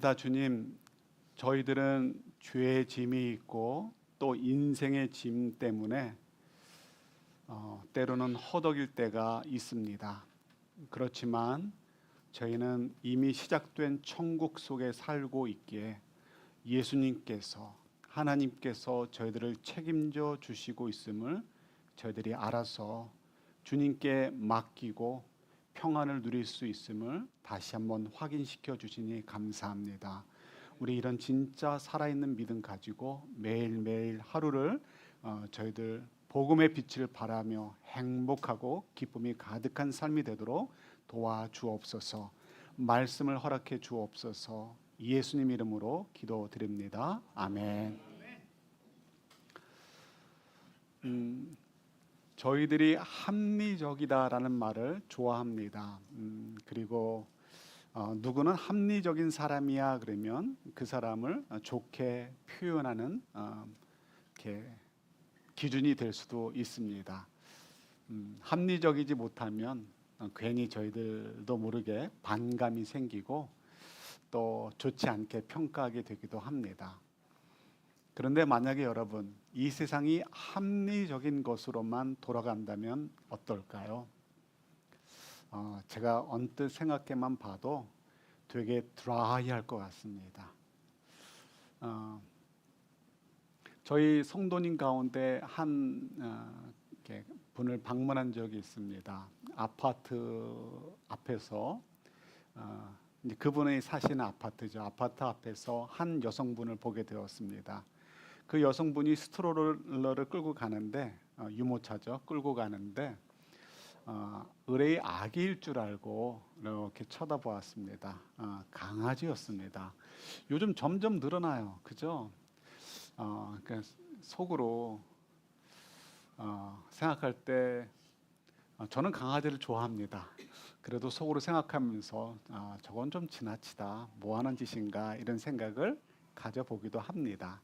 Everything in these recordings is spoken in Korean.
주님, 저희들은 죄의 짐이 있고 또 인생의 짐 때문에 때로는 허덕일 때가 있습니다. 그렇지만 저희는 이미 시작된 천국 속에 살고 있기에 예수님께서 하나님께서 저희들을 책임져 주시고 있음을 저희들이 알아서 주님께 맡기고 평안을 누릴 수 있음을 다시 한번 확인시켜 주시니 감사합니다. 우리 이런 진짜 살아있는 믿음 가지고 매일매일 하루를 저희들 복음의 빛을 발하며 행복하고 기쁨이 가득한 삶이 되도록 도와주옵소서. 말씀을 허락해 주옵소서. 예수님 이름으로 기도드립니다. 아멘. 저희들이 합리적이다라는 말을 좋아합니다. 그리고 누구는 합리적인 사람이야 그러면 그 사람을 좋게 표현하는 이렇게 기준이 될 수도 있습니다. 합리적이지 못하면 괜히 저희들도 모르게 반감이 생기고 또 좋지 않게 평가하게 되기도 합니다. 그런데 만약에 여러분 이 세상이 합리적인 것으로만 돌아간다면 어떨까요? 제가 언뜻 생각해만 봐도 되게 드라이할 것 같습니다. 저희 성도님 가운데 한 분을 방문한 적이 있습니다. 아파트 앞에서 이제 그분이 사시는 아파트죠. 아파트 앞에서 한 여성분을 보게 되었습니다. 그 여성분이 스트롤러를 끌고 가는데 유모차죠. 끌고 가는데 의뢰의 아기일 줄 알고 이렇게 쳐다보았습니다. 강아지였습니다. 요즘 점점 늘어나요. 그죠? 그러니까 속으로 생각할 때 저는 강아지를 좋아합니다. 그래도 속으로 생각하면서 저건 좀 지나치다. 뭐 하는 짓인가 이런 생각을 가져보기도 합니다.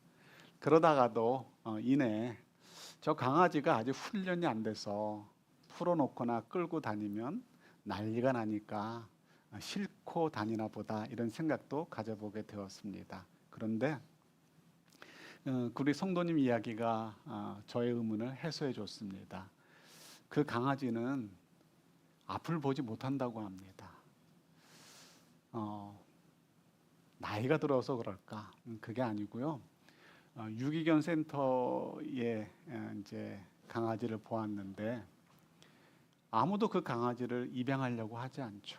그러다가도 이내 저 강아지가 아직 훈련이 안 돼서 풀어놓거나 끌고 다니면 난리가 나니까 싣고 다니나 보다 이런 생각도 가져보게 되었습니다. 그런데 우리 성도님 이야기가 저의 의문을 해소해 줬습니다. 그 강아지는 앞을 보지 못한다고 합니다. 나이가 들어서 그럴까? 그게 아니고요. 유기견 센터에 이제 강아지를 보았는데 아무도 그 강아지를 입양하려고 하지 않죠.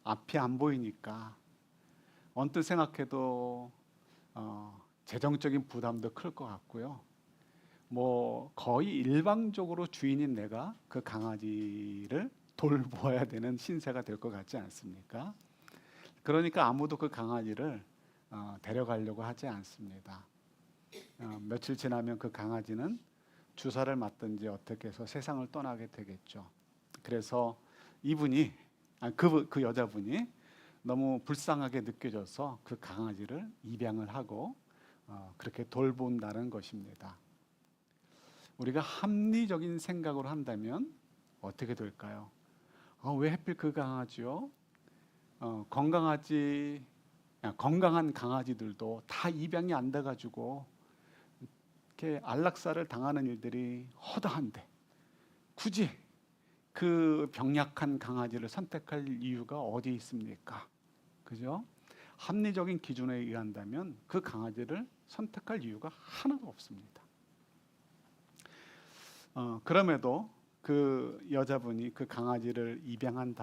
앞이 안 보이니까 언뜻 생각해도 재정적인 부담도 클 것 같고요. 뭐 거의 일방적으로 주인인 내가 그 강아지를 돌보아야 되는 신세가 될 것 같지 않습니까? 그러니까 아무도 그 강아지를 데려가려고 하지 않습니다. 며칠 지나면 그 강아지는 주사를 맞든지 어떻게 해서 세상을 떠나게 되겠죠. 그래서 이분이 그 여자분이 너무 불쌍하게 느껴져서 그 강아지를 입양을 하고 그렇게 돌본다는 것입니다. 우리가 합리적인 생각으로 한다면 어떻게 될까요? 왜 하필 그 강아지요? 건강한 강아지들도 다 입양이 안 돼가지고 이렇게 안락사를 당하는 일들이 허다한데 굳이 그 병약한 강아지를 선택할 이유가 어디 있습니까? 그죠? 합리적인 기준에 의한다면 그 강아지를 선택할 이유가 하나도 없습니다. 그럼에도 그 여자분이 그 강아지를 입양한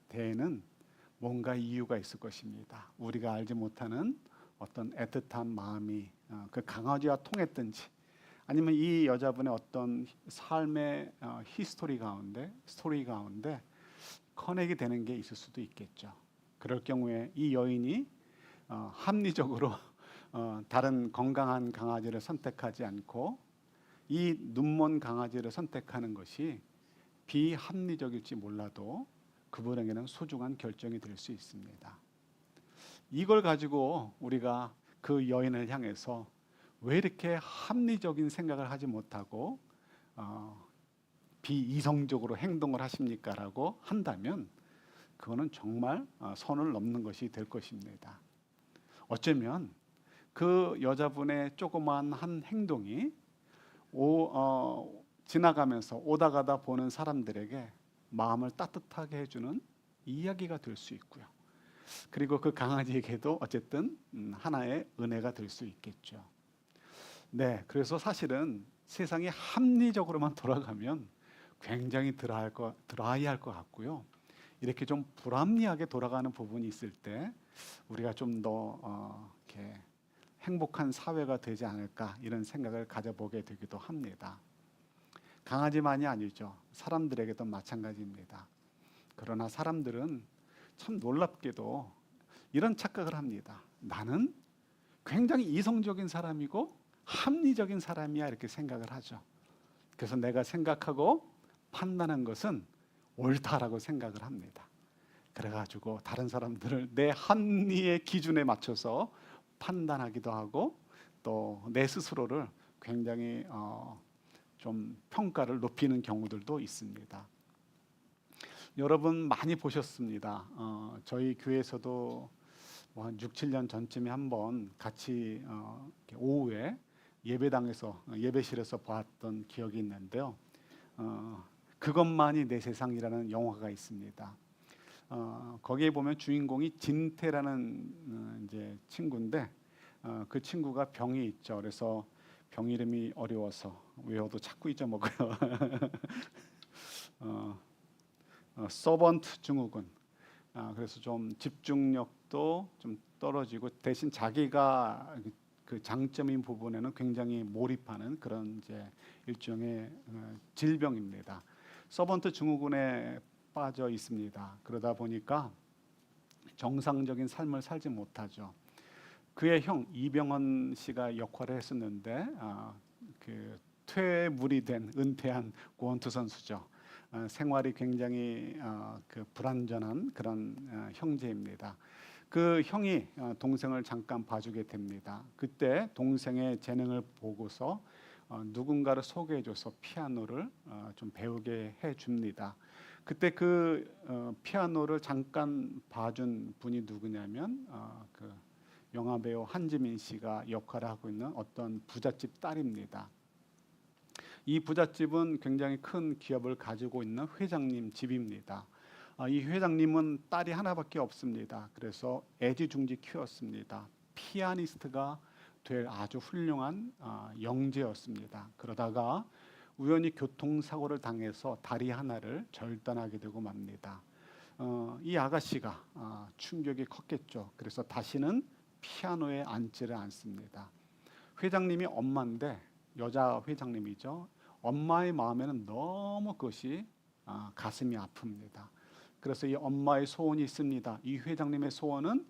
데에는 뭔가 이유가 있을 것입니다. 우리가 알지 못하는 어떤 애틋한 마음이 그 강아지와 통했든지 아니면 이 여자분의 어떤 삶의 스토리 가운데 커넥이 되는 게 있을 수도 있겠죠. 그럴 경우에 이 여인이 합리적으로 다른 건강한 강아지를 선택하지 않고 이 눈먼 강아지를 선택하는 것이 비합리적일지 몰라도 그분에게는 소중한 결정이 될 수 있습니다. 이걸 가지고 우리가 그 여인을 향해서 왜 이렇게 합리적인 생각을 하지 못하고 비이성적으로 행동을 하십니까? 라고 한다면 그거는 정말 선을 넘는 것이 될 것입니다. 어쩌면 그 여자분의 조그마한 한 행동이 지나가면서 오다 가다 보는 사람들에게 마음을 따뜻하게 해주는 이야기가 될 수 있고요. 그리고 그 강아지에게도 어쨌든 하나의 은혜가 될 수 있겠죠. 네, 그래서 사실은 세상이 합리적으로만 돌아가면 굉장히 드라이할 것 같고요. 이렇게 좀 불합리하게 돌아가는 부분이 있을 때 우리가 좀 더 이렇게 행복한 사회가 되지 않을까 이런 생각을 가져보게 되기도 합니다. 강아지만이 아니죠. 사람들에게도 마찬가지입니다. 그러나 사람들은 참 놀랍게도 이런 착각을 합니다. 나는 굉장히 이성적인 사람이고 합리적인 사람이야 이렇게 생각을 하죠. 그래서 내가 생각하고 판단한 것은 옳다라고 생각을 합니다. 그래가지고 다른 사람들을 내 합리의 기준에 맞춰서 판단하기도 하고 또 내 스스로를 굉장히 좀 평가를 높이는 경우들도 있습니다. 여러분 많이 보셨습니다. 저희 교회에서도 뭐 한 6, 7년 전쯤에 한번 같이 오후에 예배당에서 예배실에서 보았던 기억이 있는데요. 그것만이 내 세상이라는 영화가 있습니다. 거기에 보면 주인공이 진태라는 이제 친구인데 그 친구가 병이 있죠. 그래서 병 이름이 어려워서 외워도 자꾸 잊어먹어요. 서번트 증후군. 그래서 좀 집중력도 좀 떨어지고 대신 자기가 그 장점인 부분에는 굉장히 몰입하는 그런 이제 일종의 질병입니다. 서번트 증후군에 빠져 있습니다. 그러다 보니까 정상적인 삶을 살지 못하죠. 그의 형 이병헌 씨가 역할을 했었는데 그 퇴물이 된 은퇴한 권투 선수죠. 생활이 굉장히 그 불완전한 그런 형제입니다. 그 형이 동생을 잠깐 봐주게 됩니다. 그때 동생의 재능을 보고서 누군가를 소개해줘서 피아노를 좀 배우게 해줍니다. 그때 그 피아노를 잠깐 봐준 분이 누구냐면 그 영화배우 한지민 씨가 역할을 하고 있는 어떤 부잣집 딸입니다. 이 부잣집은 굉장히 큰 기업을 가지고 있는 회장님 집입니다. 이 회장님은 딸이 하나밖에 없습니다. 그래서 애지중지 키웠습니다. 피아니스트가 될 아주 훌륭한 영재였습니다. 그러다가 우연히 교통사고를 당해서 다리 하나를 절단하게 되고 맙니다. 이 아가씨가 충격이 컸겠죠. 그래서 다시는 피아노에 앉지를 않습니다. 회장님이 엄마인데 여자 회장님이죠. 엄마의 마음에는 너무 그것이 가슴이 아픕니다. 그래서 이 엄마의 소원이 있습니다. 이 회장님의 소원은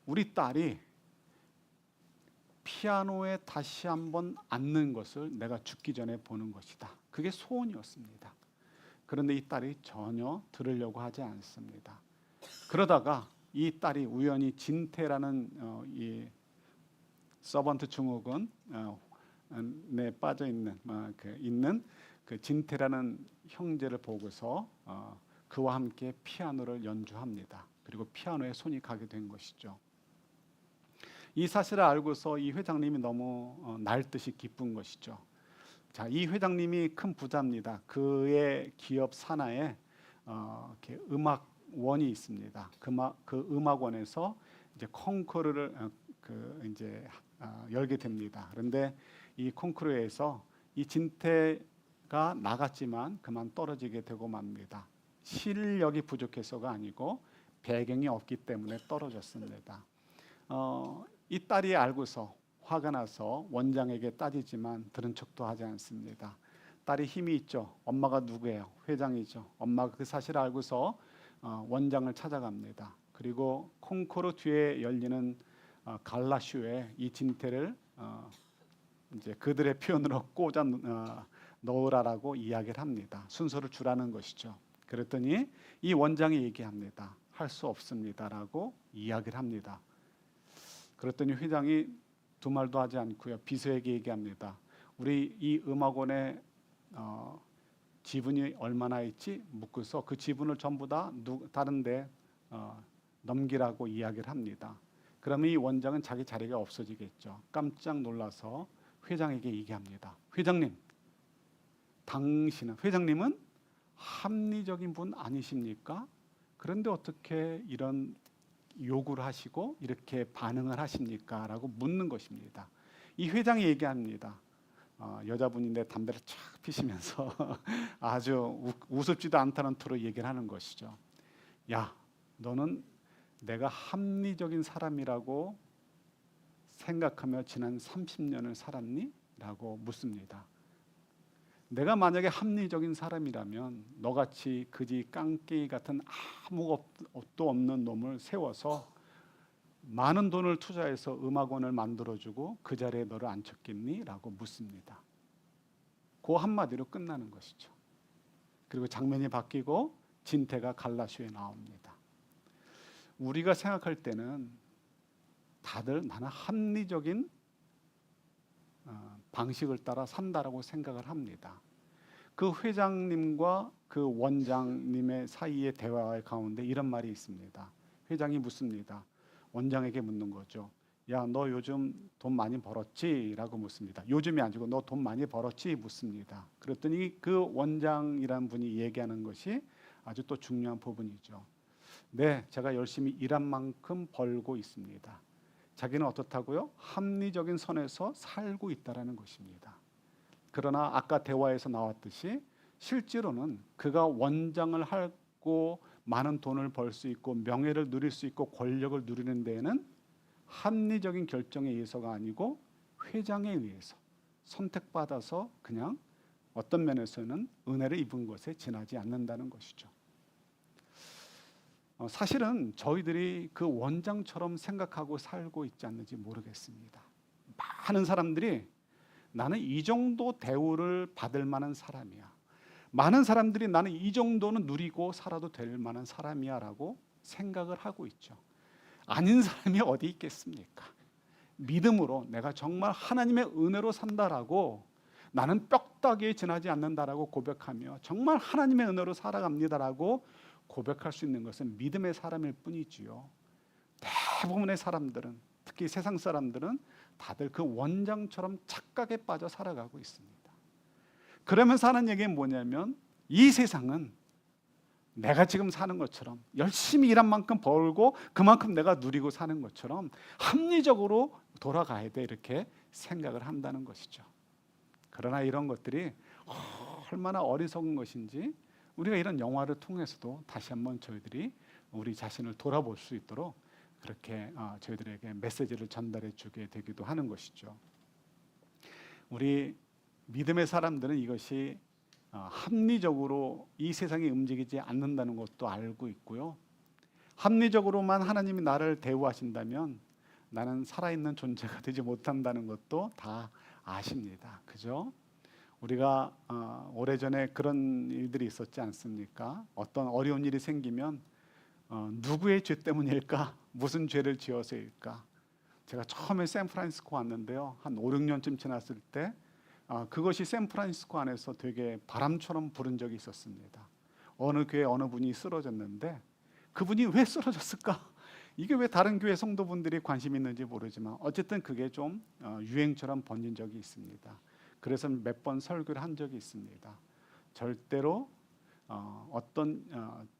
우리 딸이 피아노에 다시 한번 앉는 것을 내가 죽기 전에 보는 것이다. 그게 소원이었습니다. 그런데 이 딸이 전혀 들으려고 하지 않습니다. 그러다가 이 딸이 우연히 진태라는 이 서번트 증후군 에 빠져 있는 있는 그 진태라는 형제를 보고서 그와 함께 피아노를 연주합니다. 그리고 피아노에 손이 가게 된 것이죠. 이 사실을 알고서 이 회장님이 너무 날듯이 기쁜 것이죠. 자, 이 회장님이 큰 부자입니다. 그의 기업 산하에 이렇게 음악원이 있습니다. 그 음악원에서 이제 콩쿠르를 열게 됩니다. 그런데 이 콩쿠르에서 이 진태가 나갔지만 그만 떨어지게 되고 맙니다. 실력이 부족해서가 아니고 배경이 없기 때문에 떨어졌습니다. 이 딸이 알고서 화가 나서 원장에게 따지지만 들은 척도 하지 않습니다. 딸이 힘이 있죠. 엄마가 누구예요? 회장이죠. 엄마가 그 사실을 알고서 원장을 찾아갑니다. 그리고 콩쿠르 뒤에 열리는 갈라쇼에 이 진태를 이제 그들의 표현으로 꽂아 넣으라라고 이야기를 합니다. 순서를 주라는 것이죠. 그랬더니 이 원장이 얘기합니다. 할 수 없습니다라고 이야기를 합니다. 그랬더니 회장이 두 말도 하지 않고요. 비서에게 얘기합니다. 우리 이 음악원의 지분이 얼마나 있지 묻고서 그 지분을 전부 다 다른데 넘기라고 이야기를 합니다. 그러면 이 원장은 자기 자리가 없어지겠죠. 깜짝 놀라서 회장에게 얘기합니다. 회장님, 회장님은 합리적인 분 아니십니까? 그런데 어떻게 이런 요구를 하시고 이렇게 반응을 하십니까? 라고 묻는 것입니다. 이 회장이 얘기합니다. 여자분인데 담배를 쫙 피시면서 아주 우습지도 않다는 투로 얘기를 하는 것이죠. 야, 너는 내가 합리적인 사람이라고 생각하며 지난 30년을 살았니? 라고 묻습니다. 내가 만약에 합리적인 사람이라면 너같이 그지 깡깨이 같은 아무것도 없는 놈을 세워서 많은 돈을 투자해서 음악원을 만들어주고 그 자리에 너를 앉혔겠니? 라고 묻습니다. 그 한마디로 끝나는 것이죠. 그리고 장면이 바뀌고 진태가 갈라쇼에 나옵니다. 우리가 생각할 때는 다들 나는 합리적인 방식을 따라 산다라고 생각을 합니다. 그 회장님과 그 원장님의 사이의 대화 가운데 이런 말이 있습니다. 회장이 묻습니다. 원장에게 묻는 거죠. 야, 너 요즘 돈 많이 벌었지? 라고 묻습니다. 요즘이 아니고 너 돈 많이 벌었지? 묻습니다. 그랬더니 그 원장이라는 분이 얘기하는 것이 아주 또 중요한 부분이죠. 네, 제가 열심히 일한 만큼 벌고 있습니다. 자기는 어떻다고요? 합리적인 선에서 살고 있다라는 것입니다. 그러나 아까 대화에서 나왔듯이 실제로는 그가 원장을 하고 많은 돈을 벌 수 있고 명예를 누릴 수 있고 권력을 누리는 데에는 합리적인 결정에 의해서가 아니고 회장에 의해서 선택받아서 그냥 어떤 면에서는 은혜를 입은 것에 지나지 않는다는 것이죠. 사실은 저희들이 그 원장처럼 생각하고 살고 있지 않는지 모르겠습니다. 많은 사람들이 나는 이 정도 대우를 받을 만한 사람이야. 많은 사람들이 나는 이 정도는 누리고 살아도 될 만한 사람이야 라고 생각을 하고 있죠. 아닌 사람이 어디 있겠습니까? 믿음으로 내가 정말 하나님의 은혜로 산다라고 나는 뼈다귀에 지나지 않는다라고 고백하며 정말 하나님의 은혜로 살아갑니다라고 고백할 수 있는 것은 믿음의 사람일 뿐이지요. 대부분의 사람들은 특히 세상 사람들은 다들 그 원장처럼 착각에 빠져 살아가고 있습니다. 그러면서 하는 얘기는 뭐냐면 이 세상은 내가 지금 사는 것처럼 열심히 일한 만큼 벌고 그만큼 내가 누리고 사는 것처럼 합리적으로 돌아가야 돼 이렇게 생각을 한다는 것이죠. 그러나 이런 것들이 얼마나 어리석은 것인지 우리가 이런 영화를 통해서도 다시 한번 저희들이 우리 자신을 돌아볼 수 있도록 그렇게 저희들에게 메시지를 전달해 주게 되기도 하는 것이죠. 우리 믿음의 사람들은 이것이 합리적으로 이 세상이 움직이지 않는다는 것도 알고 있고요. 합리적으로만 하나님이 나를 대우하신다면 나는 살아있는 존재가 되지 못한다는 것도 다 아십니다. 그죠? 우리가 오래전에 그런 일들이 있었지 않습니까? 어떤 어려운 일이 생기면 누구의 죄 때문일까? 무슨 죄를 지어서일까? 제가 처음에 샌프란시스코 왔는데요. 한 5, 6년쯤 지났을 때 그것이 샌프란시스코 안에서 되게 바람처럼 부른 적이 있었습니다. 어느 교회 어느 분이 쓰러졌는데 그분이 왜 쓰러졌을까? 이게 왜 다른 교회 성도분들이 관심 있는지 모르지만 어쨌든 그게 좀 유행처럼 번진 적이 있습니다. 그래서 몇 번 설교를 한 적이 있습니다. 절대로 어떤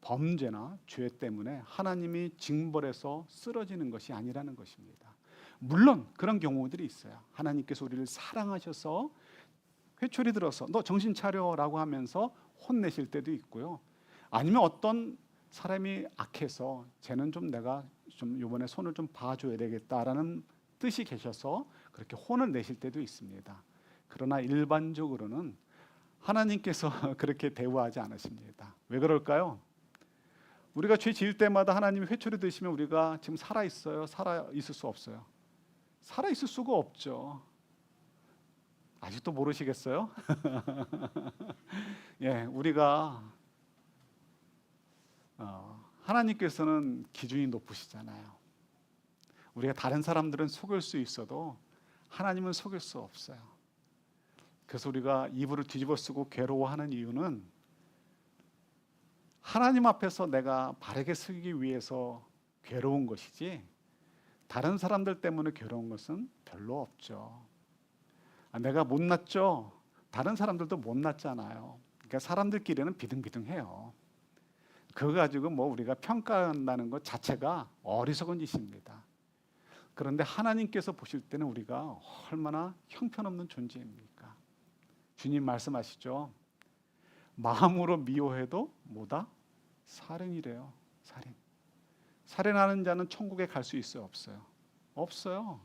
범죄나 죄 때문에 하나님이 징벌해서 쓰러지는 것이 아니라는 것입니다. 물론 그런 경우들이 있어요. 하나님께서 우리를 사랑하셔서 회초리 들어서 너 정신 차려라고 하면서 혼내실 때도 있고요. 아니면 어떤 사람이 악해서 쟤는 좀 내가 좀 이번에 손을 좀 봐줘야 되겠다라는 뜻이 계셔서 그렇게 혼을 내실 때도 있습니다. 그러나 일반적으로는 하나님께서 그렇게 대우하지 않으십니다. 왜 그럴까요? 우리가 죄 지을 때마다 하나님이 회초리 드시면 우리가 지금 살아 있어요? 살아 있을 수 없어요? 살아 있을 수가 없죠. 아직도 모르시겠어요? 예, 우리가 하나님께서는 기준이 높으시잖아요. 우리가 다른 사람들은 속일 수 있어도 하나님은 속일 수 없어요. 그래서 우리가 이불을 뒤집어 쓰고 괴로워하는 이유는 하나님 앞에서 내가 바르게 서기 위해서 괴로운 것이지 다른 사람들 때문에 괴로운 것은 별로 없죠. 내가 못났죠? 다른 사람들도 못났잖아요. 그러니까 사람들끼리는 비등비등해요. 그거 가지고 뭐 우리가 평가한다는 것 자체가 어리석은 짓입니다. 그런데 하나님께서 보실 때는 우리가 얼마나 형편없는 존재입니까? 주님 말씀하시죠. 마음으로 미워해도 뭐다? 살인이래요. 살인. 살인하는 자는 천국에 갈 수 있어요? 없어요? 없어요.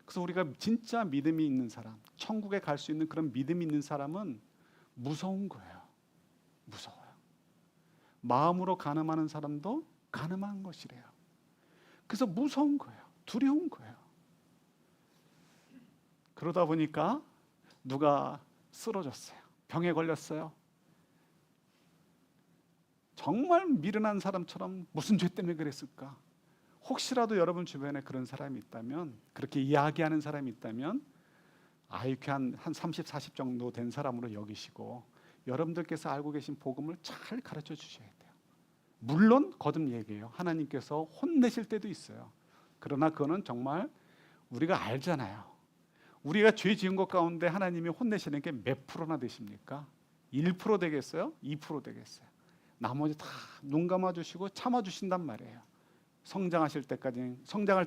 그래서 우리가 진짜 믿음이 있는 사람, 천국에 갈 수 있는 그런 믿음이 있는 사람은 무서운 거예요. 무서워요. 마음으로 간음하는 사람도 간음한 것이래요. 그래서 무서운 거예요. 두려운 거예요. 그러다 보니까 누가 쓰러졌어요. 병에 걸렸어요. 정말 미련한 사람처럼 무슨 죄 때문에 그랬을까? 혹시라도 여러분 주변에 그런 사람이 있다면, 그렇게 이야기하는 사람이 있다면 IQ 한 30, 40 정도 된 사람으로 여기시고 여러분들께서 알고 계신 복음을 잘 가르쳐 주셔야 돼요. 물론 거듭 얘기해요. 하나님께서 혼내실 때도 있어요. 그러나 그거는 정말 우리가 알잖아요. 우리가 죄 지은 것 가운데 하나님이 혼내시는 게 몇 프로나 되십니까? 1% 되겠어요? 2% 되겠어요? 나머지 다 눈 감아주시고 참아주신단 말이에요. 성장할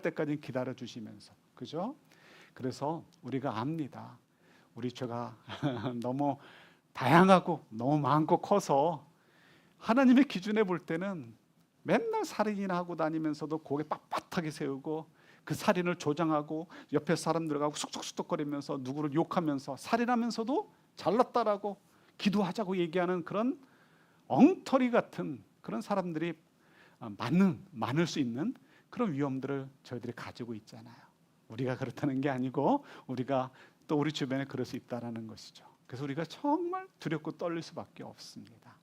때까지 기다려 주시면서, 그죠? 그래서 우리가 압니다. 우리 죄가 너무 다양하고 너무 많고 커서 하나님의 기준에 볼 때는 맨날 살인이나 하고 다니면서도 고개 빳빳하게 세우고 그 살인을 조장하고 옆에 사람들하고 쑥쑥쑥덕거리면서 누구를 욕하면서 살인하면서도 잘났다라고 기도하자고 얘기하는 그런 엉터리 같은 그런 사람들이 많을 수 있는 그런 위험들을 저희들이 가지고 있잖아요. 우리가 그렇다는 게 아니고 우리가 또 우리 주변에 그럴 수 있다는 것이죠. 그래서 우리가 정말 두렵고 떨릴 수밖에 없습니다.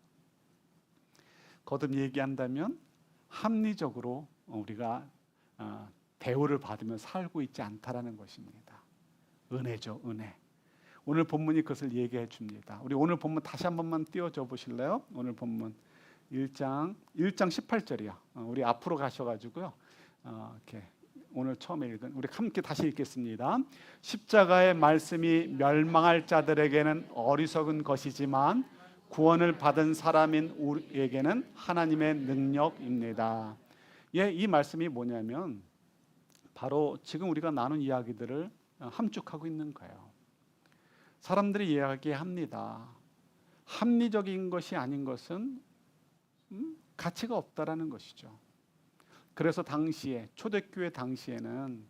거듭 얘기한다면 합리적으로 우리가 대우를 받으며 살고 있지 않다라는 것입니다. 은혜죠, 은혜. 오늘 본문이 그것을 얘기해 줍니다. 우리 오늘 본문 다시 한 번만 띄워줘 보실래요? 오늘 본문 1장 18절이요. 우리 앞으로 가셔가지고요. 이렇게 오늘 처음에 읽은 우리 함께 다시 읽겠습니다. 십자가의 말씀이 멸망할 자들에게는 어리석은 것이지만 구원을 받은 사람인 우리에게는 하나님의 능력입니다. 예, 이 말씀이 뭐냐면 바로 지금 우리가 나눈 이야기들을 함축하고 있는 거예요. 사람들이 이야기합니다. 합리적인 것이 아닌 것은 가치가 없다라는 것이죠. 그래서 당시에 초대교회 당시에는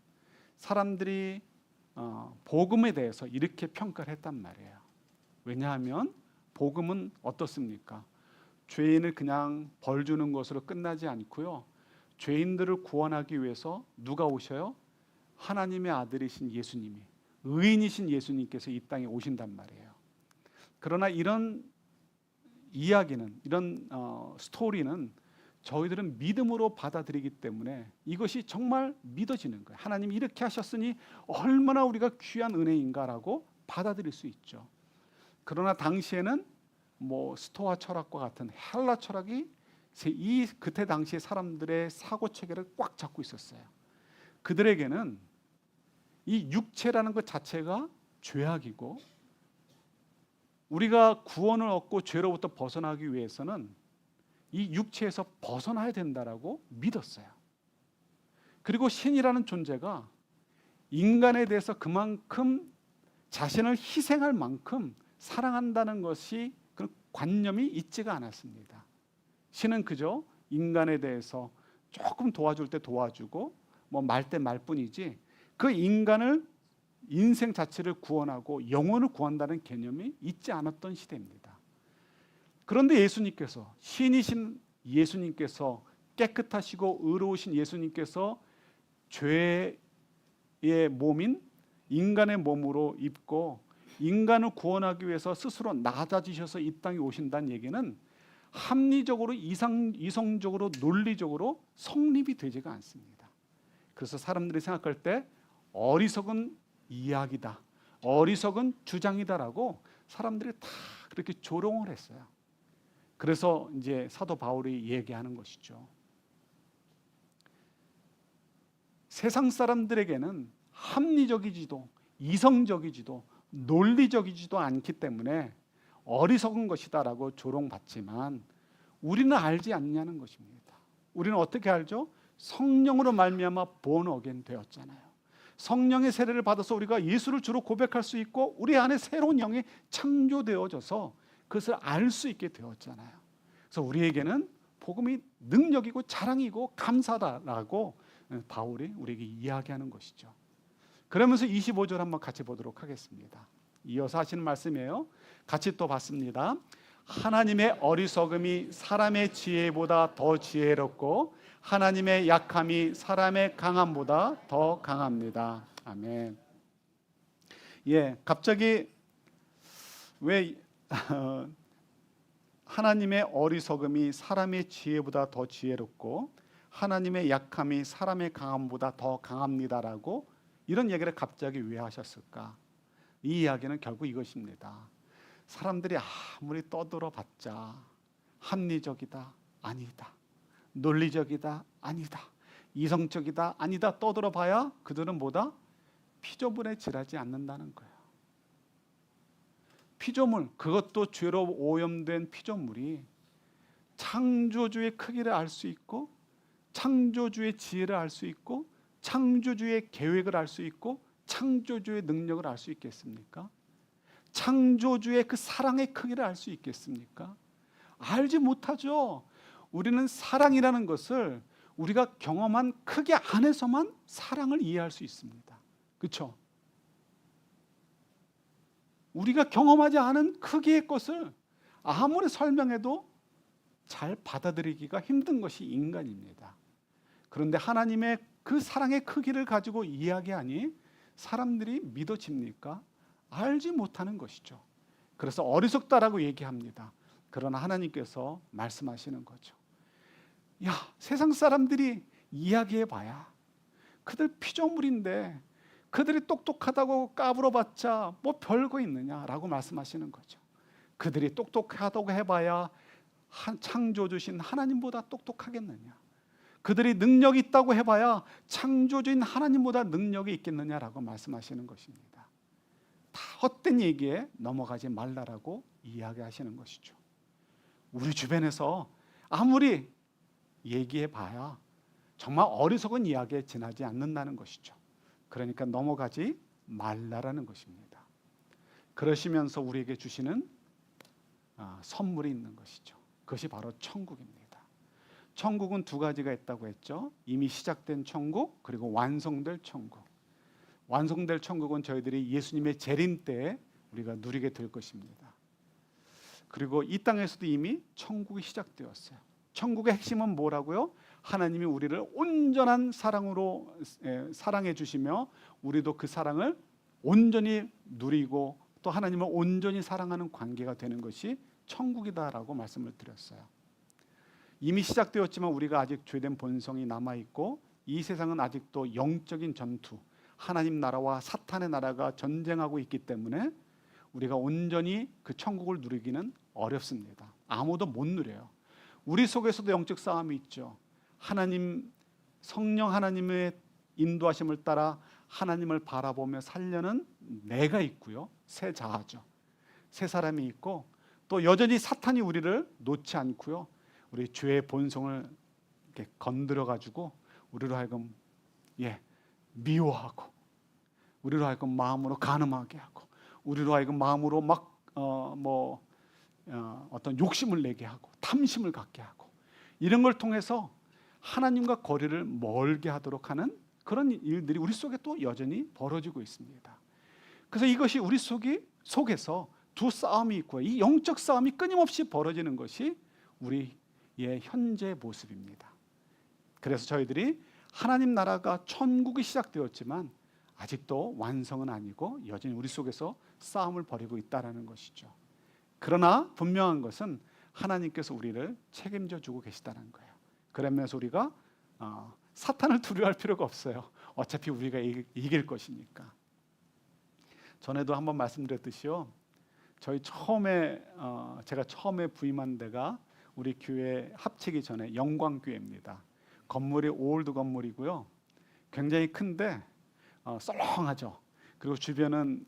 사람들이 복음에 대해서 이렇게 평가를 했단 말이에요. 왜냐하면 복음은 어떻습니까? 죄인을 그냥 벌 주는 것으로 끝나지 않고요. 죄인들을 구원하기 위해서 누가 오셔요? 하나님의 아들이신 예수님이, 의인이신 예수님께서 이 땅에 오신단 말이에요. 그러나 이런 이야기는, 이런 스토리는 저희들은 믿음으로 받아들이기 때문에 이것이 정말 믿어지는 거예요. 하나님이 이렇게 하셨으니 얼마나 우리가 귀한 은혜인가라고 받아들일 수 있죠. 그러나 당시에는 뭐 스토아 철학과 같은 헬라 철학이 그때 당시의 사람들의 사고 체계를 꽉 잡고 있었어요. 그들에게는 이 육체라는 것 자체가 죄악이고 우리가 구원을 얻고 죄로부터 벗어나기 위해서는 이 육체에서 벗어나야 된다라고 믿었어요. 그리고 신이라는 존재가 인간에 대해서 그만큼 자신을 희생할 만큼 사랑한다는 것이 그런 관념이 있지가 않았습니다. 신은 그저 인간에 대해서 조금 도와줄 때 도와주고 뭐 말 때 말뿐이지 그 인간을 인생 자체를 구원하고 영혼을 구한다는 개념이 있지 않았던 시대입니다. 그런데 예수님께서, 신이신 예수님께서, 깨끗하시고 의로우신 예수님께서 죄의 몸인 인간의 몸으로 입고 인간을 구원하기 위해서 스스로 낮아지셔서 이 땅에 오신다는 얘기는 합리적으로 이성적으로 논리적으로 성립이 되지가 않습니다. 그래서 사람들이 생각할 때 어리석은 이야기다, 어리석은 주장이다라고 사람들이 다 그렇게 조롱을 했어요. 그래서 이제 사도 바울이 얘기하는 것이죠. 세상 사람들에게는 합리적이지도 이성적이지도 논리적이지도 않기 때문에 어리석은 것이다라고 조롱받지만 우리는 알지 않냐는 것입니다. 우리는 어떻게 알죠? 성령으로 말미암아 born again 되었잖아요. 성령의 세례를 받아서 우리가 예수를 주로 고백할 수 있고 우리 안에 새로운 영이 창조되어져서 그것을 알 수 있게 되었잖아요. 그래서 우리에게는 복음이 능력이고 자랑이고 감사다라고 바울이 우리에게 이야기하는 것이죠. 그러면서 25절 한번 같이 보도록 하겠습니다. 이어서 하시는 말씀이에요. 같이 또 봤습니다. 하나님의 어리석음이 사람의 지혜보다 더 지혜롭고 하나님의 약함이 사람의 강함보다 더 강합니다. 아멘. 예, 갑자기 왜 하나님의 어리석음이 사람의 지혜보다 더 지혜롭고 하나님의 약함이 사람의 강함보다 더 강합니다라고 이런 얘기를 갑자기 왜 하셨을까? 이 이야기는 결국 이것입니다. 사람들이 아무리 떠들어봤자 합리적이다, 아니다. 논리적이다, 아니다. 이성적이다, 아니다. 떠들어봐야 그들은 뭐다? 피조물에 지나지 않는다는 거예요. 피조물, 그것도 죄로 오염된 피조물이 창조주의 크기를 알 수 있고 창조주의 지혜를 알 수 있고 창조주의 계획을 알 수 있고 창조주의 능력을 알 수 있겠습니까? 창조주의 그 사랑의 크기를 알 수 있겠습니까? 알지 못하죠. 우리는 사랑이라는 것을 우리가 경험한 크기 안에서만 사랑을 이해할 수 있습니다. 그렇죠? 우리가 경험하지 않은 크기의 것을 아무리 설명해도 잘 받아들이기가 힘든 것이 인간입니다. 그런데 하나님의 그 사랑의 크기를 가지고 이야기하니 사람들이 믿어집니까? 알지 못하는 것이죠. 그래서 어리석다라고 얘기합니다. 그러나 하나님께서 말씀하시는 거죠. 야, 세상 사람들이 이야기해봐야 그들 피조물인데 그들이 똑똑하다고 까불어봤자 뭐 별거 있느냐라고 말씀하시는 거죠. 그들이 똑똑하다고 해봐야 창조주신 하나님보다 똑똑하겠느냐? 그들이 능력이 있다고 해봐야 창조주인 하나님보다 능력이 있겠느냐라고 말씀하시는 것입니다. 다 헛된 얘기에 넘어가지 말라라고 이야기하시는 것이죠. 우리 주변에서 아무리 얘기해봐야 정말 어리석은 이야기에 지나지 않는다는 것이죠. 그러니까 넘어가지 말라라는 것입니다. 그러시면서 우리에게 주시는 선물이 있는 것이죠. 그것이 바로 천국입니다. 천국은 두 가지가 있다고 했죠. 이미 시작된 천국 그리고 완성될 천국. 완성될 천국은 저희들이 예수님의 재림 때 우리가 누리게 될 것입니다. 그리고 이 땅에서도 이미 천국이 시작되었어요. 천국의 핵심은 뭐라고요? 하나님이 우리를 온전한 사랑으로 사랑해 주시며 우리도 그 사랑을 온전히 누리고 또 하나님을 온전히 사랑하는 관계가 되는 것이 천국이다라고 말씀을 드렸어요. 이미 시작되었지만 우리가 아직 죄된 본성이 남아있고 이 세상은 아직도 영적인 전투, 하나님 나라와 사탄의 나라가 전쟁하고 있기 때문에 우리가 온전히 그 천국을 누리기는 어렵습니다. 아무도 못 누려요. 우리 속에서도 영적 싸움이 있죠. 하나님, 성령 하나님의 인도하심을 따라 하나님을 바라보며 살려는 내가 있고요. 새 자아죠. 새 사람이 있고 또 여전히 사탄이 우리를 놓지 않고요. 우리 죄의 본성을 이렇게 건드려 가지고 우리로 하여금 미워하고 우리로 하여금 마음으로 간음하게 하고 우리로 하여금 마음으로 막 어떤 욕심을 내게 하고 탐심을 갖게 하고 이런 걸 통해서 하나님과 거리를 멀게 하도록 하는 그런 일들이 우리 속에 또 여전히 벌어지고 있습니다. 그래서 이것이 우리 속에서 두 싸움이 있고 이 영적 싸움이 끊임없이 벌어지는 것이 우리의 현재 모습입니다. 그래서 저희들이 하나님 나라가 천국이 시작되었지만 아직도 완성은 아니고 여전히 우리 속에서 싸움을 벌이고 있다는 것이죠. 그러나 분명한 것은 하나님께서 우리를 책임져 주고 계시다는 거예요. 그러면서 우리가 사탄을 두려워할 필요가 없어요. 어차피 우리가 이길 것이니까. 전에도 한번 말씀드렸듯이요. 저희 제가 처음에 부임한 데가 우리 교회 합치기 전에 영광교회입니다. 건물이 올드 건물이고요. 굉장히 큰데 썰렁하죠. 그리고 주변은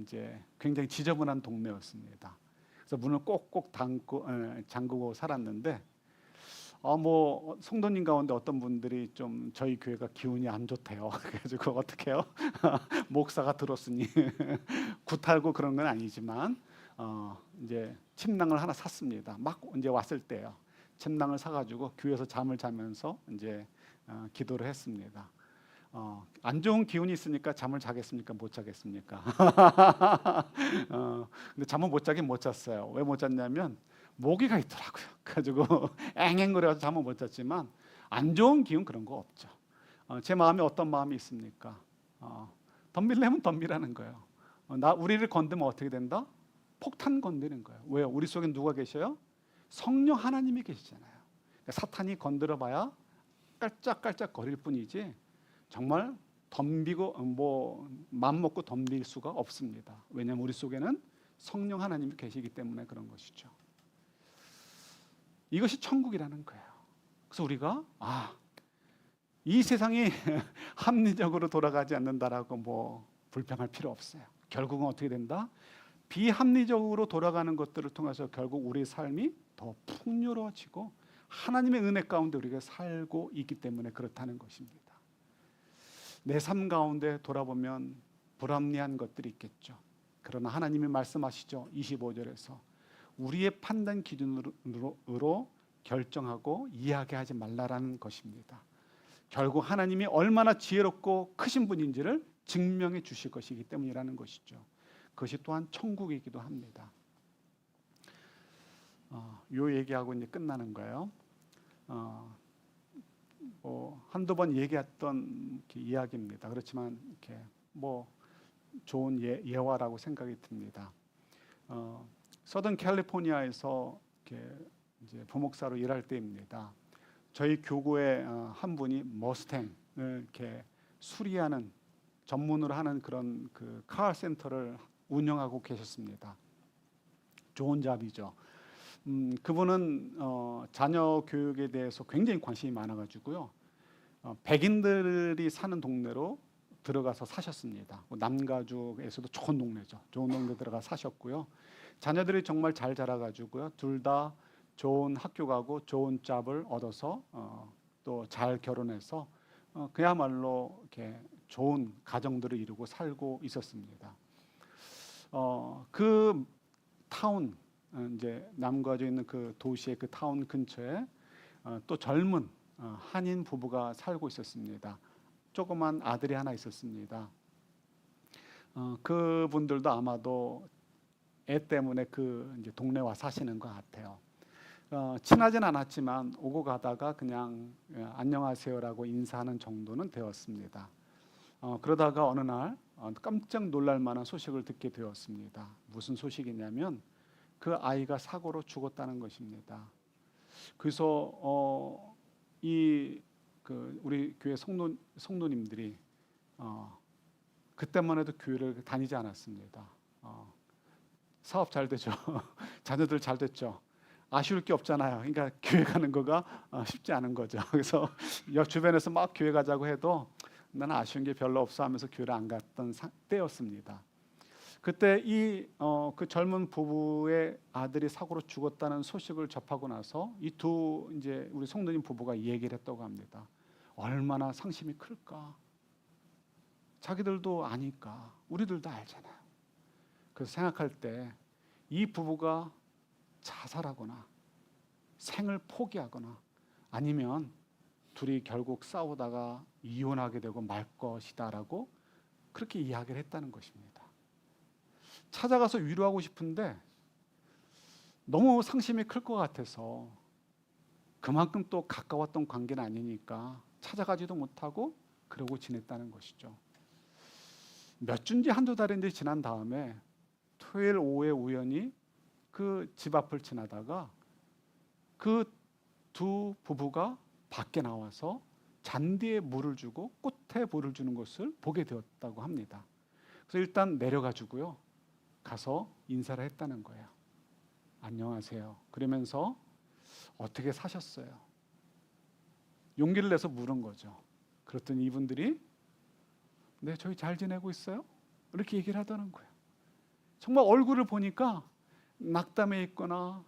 이제 굉장히 지저분한 동네였습니다. 그래서 문을 꼭꼭 잠그고 살았는데 뭐 성도님 가운데 어떤 분들이 좀 저희 교회가 기운이 안 좋대요. 그래가지고 어떻게 해요? 목사가 들었으니 굿하고 그런 건 아니지만 이제 침낭을 하나 샀습니다. 막 이제 왔을 때요. 침낭을 사가지고 교회에서 잠을 자면서 이제 기도를 했습니다. 안 좋은 기운이 있으니까 잠을 자겠습니까? 못 자겠습니까? 근데 잠을 못 자긴 못 잤어요. 왜 못 잤냐면 모기가 있더라고요. 그래가지고 앵앵거려서 잠을 못 잤지만 안 좋은 기운 그런 거 없죠. 제 마음에 어떤 마음이 있습니까? 덤빌려면 덤비라는 거예요. 우리를 건드면 어떻게 된다? 폭탄 건드는 거예요. 왜요? 우리 속에 누가 계셔요? 성령 하나님이 계시잖아요. 그러니까 사탄이 건드려봐야 깔짝깔짝 거릴 뿐이지 정말 덤비고 뭐 맘 먹고 덤빌 수가 없습니다. 왜냐하면 우리 속에는 성령 하나님이 계시기 때문에 그런 것이죠. 이것이 천국이라는 거예요. 그래서 우리가 이 세상이 합리적으로 돌아가지 않는다라고 뭐 불평할 필요 없어요. 결국은 어떻게 된다? 비합리적으로 돌아가는 것들을 통해서 결국 우리의 삶이 더 풍요로워지고 하나님의 은혜 가운데 우리가 살고 있기 때문에 그렇다는 것입니다. 내 삶 가운데 돌아보면 불합리한 것들이 있겠죠. 그러나 하나님이 말씀하시죠. 25절에서 우리의 판단 기준으로 결정하고 이야기하지 말라라는 것입니다. 결국 하나님이 얼마나 지혜롭고 크신 분인지를 증명해 주실 것이기 때문이라는 것이죠. 그것이 또한 천국이기도 합니다. 요 얘기하고 이제 끝나는 거예요. 한두 번 얘기했던 이야기입니다. 그렇지만 이렇게 뭐 좋은 예화라고 생각이 듭니다. 서던 캘리포니아에서 이렇게 이제 부목사로 일할 때입니다. 저희 교구의 한 분이 머스탱을 이렇게 수리하는 전문으로 하는 그런 그 카센터를 운영하고 계셨습니다. 좋은 잡이죠. 그분은 자녀 교육에 대해서 굉장히 관심이 많아가지고요. 백인들이 사는 동네로 들어가서 사셨습니다. 남가죽에서도 좋은 동네죠. 좋은 동네 들어가 사셨고요. 자녀들이 정말 잘 자라가지고요. 둘 다 좋은 학교 가고 좋은 잡을 얻어서 또 잘 결혼해서 그야말로 이렇게 좋은 가정들을 이루고 살고 있었습니다. 그 타운 이제 남가주에 있는 그 도시의 그 타운 근처에 또 젊은 한인 부부가 살고 있었습니다. 조그만 아들이 하나 있었습니다. 그분들도 아마도 애 때문에 그 이제 동네 와 사시는 것 같아요. 친하진 않았지만 오고 가다가 그냥 안녕하세요라고 인사하는 정도는 되었습니다. 그러다가 어느 날 깜짝 놀랄 만한 소식을 듣게 되었습니다. 무슨 소식이냐면 그 아이가 사고로 죽었다는 것입니다. 그래서 우리 교회 성도님들이 그때만 해도 교회를 다니지 않았습니다. 사업 잘 되죠. 자녀들 잘 됐죠. 아쉬울 게 없잖아요. 그러니까 교회 가는 거가 쉽지 않은 거죠. 그래서 옆 주변에서 막 교회 가자고 해도 나는 아쉬운 게 별로 없어 하면서 교회를 안 갔던 때였습니다. 그때 그 젊은 부부의 아들이 사고로 죽었다는 소식을 접하고 나서 이 두 이제 우리 성도님 부부가 얘기를 했다고 합니다. 얼마나 상심이 클까? 자기들도 아니까 우리들도 알잖아요. 그래서 생각할 때 이 부부가 자살하거나 생을 포기하거나 아니면 둘이 결국 싸우다가 이혼하게 되고 말 것이다라고 그렇게 이야기를 했다는 것입니다. 찾아가서 위로하고 싶은데 너무 상심이 클 것 같아서 그만큼 또 가까웠던 관계는 아니니까 찾아가지도 못하고 그러고 지냈다는 것이죠. 몇 주인지 한두 달인지 지난 다음에 토요일 오후에 우연히 그 집 앞을 지나다가 그 두 부부가 밖에 나와서 잔디에 물을 주고 꽃에 물을 주는 것을 보게 되었다고 합니다. 그래서 일단 내려가지고요. 가서 인사를 했다는 거예요. 안녕하세요. 그러면서 어떻게 사셨어요? 용기를 내서 물은 거죠. 그랬더니 이분들이 네, 저희 잘 지내고 있어요? 이렇게 얘기를 하더라는 거예요. 정말 얼굴을 보니까 낙담해 있거나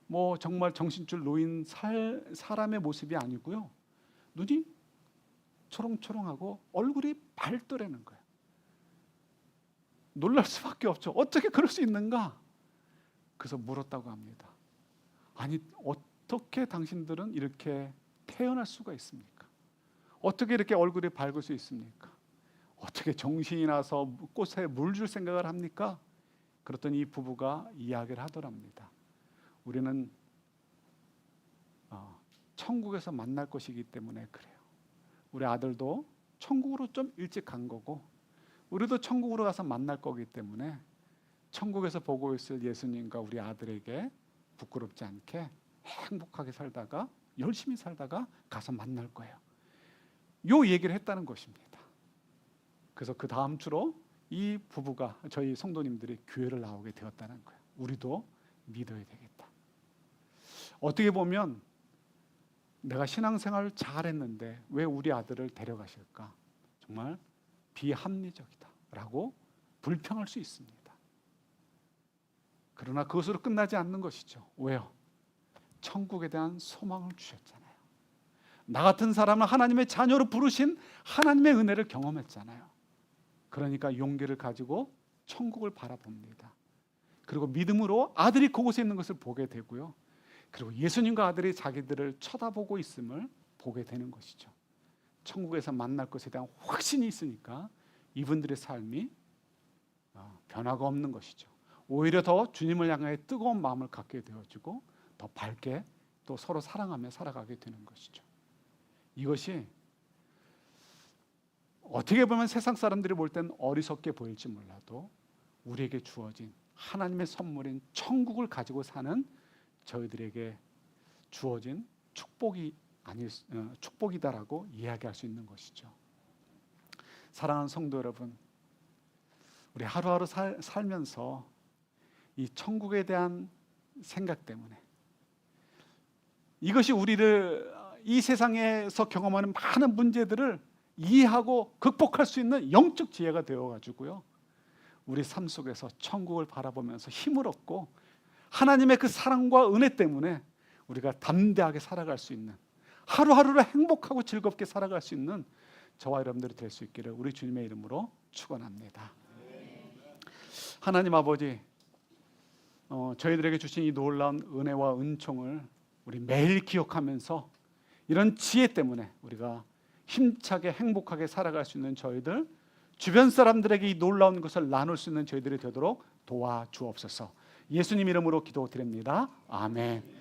뭐 정말 정신줄 놓인 사람의 모습이 아니고요. 눈이 초롱초롱하고 얼굴이 밝더라는 거예요. 놀랄 수밖에 없죠. 어떻게 그럴 수 있는가? 그래서 물었다고 합니다. 아니, 어떻게 당신들은 이렇게 태어날 수가 있습니까? 어떻게 이렇게 얼굴이 밝을 수 있습니까? 어떻게 정신이 나서 꽃에 물 줄 생각을 합니까? 그랬더니 이 부부가 이야기를 하더랍니다. 우리는 천국에서 만날 것이기 때문에 그래요. 우리 아들도 천국으로 좀 일찍 간 거고 우리도 천국으로 가서 만날 거기 때문에 천국에서 보고 있을 예수님과 우리 아들에게 부끄럽지 않게 행복하게 살다가 열심히 살다가 가서 만날 거예요. 요 얘기를 했다는 것입니다. 그래서 그 다음 주로 이 부부가 저희 성도님들이 교회를 나오게 되었다는 거예요. 우리도 믿어야 되겠다. 어떻게 보면 내가 신앙생활을 잘했는데 왜 우리 아들을 데려가실까? 정말 비합리적이다라고 불평할 수 있습니다. 그러나 그것으로 끝나지 않는 것이죠. 왜요? 천국에 대한 소망을 주셨잖아요. 나 같은 사람은 하나님의 자녀로 부르신 하나님의 은혜를 경험했잖아요. 그러니까 용기를 가지고 천국을 바라봅니다. 그리고 믿음으로 아들이 그곳에 있는 것을 보게 되고요. 그리고 예수님과 아들이 자기들을 쳐다보고 있음을 보게 되는 것이죠. 천국에서 만날 것에 대한 확신이 있으니까 이분들의 삶이 변화가 없는 것이죠. 오히려 더 주님을 향해 뜨거운 마음을 갖게 되어지고 더 밝게 또 서로 사랑하며 살아가게 되는 것이죠. 이것이 어떻게 보면 세상 사람들이 볼 땐 어리석게 보일지 몰라도 우리에게 주어진 하나님의 선물인 천국을 가지고 사는 저희들에게 주어진 축복이다라고 이야기할 수 있는 것이죠. 사랑하는 성도 여러분, 우리 하루하루 살면서 이 천국에 대한 생각 때문에 이것이 우리를 이 세상에서 경험하는 많은 문제들을 이해하고 극복할 수 있는 영적 지혜가 되어가지고요, 우리 삶 속에서 천국을 바라보면서 힘을 얻고 하나님의 그 사랑과 은혜 때문에 우리가 담대하게 살아갈 수 있는, 하루하루를 행복하고 즐겁게 살아갈 수 있는 저와 여러분들이 될 수 있기를 우리 주님의 이름으로 축원합니다. 하나님 아버지, 저희들에게 주신 이 놀라운 은혜와 은총을 우리 매일 기억하면서 이런 지혜 때문에 우리가 힘차게 행복하게 살아갈 수 있는 저희들, 주변 사람들에게 이 놀라운 것을 나눌 수 있는 저희들이 되도록 도와주옵소서. 예수님 이름으로 기도드립니다. 아멘.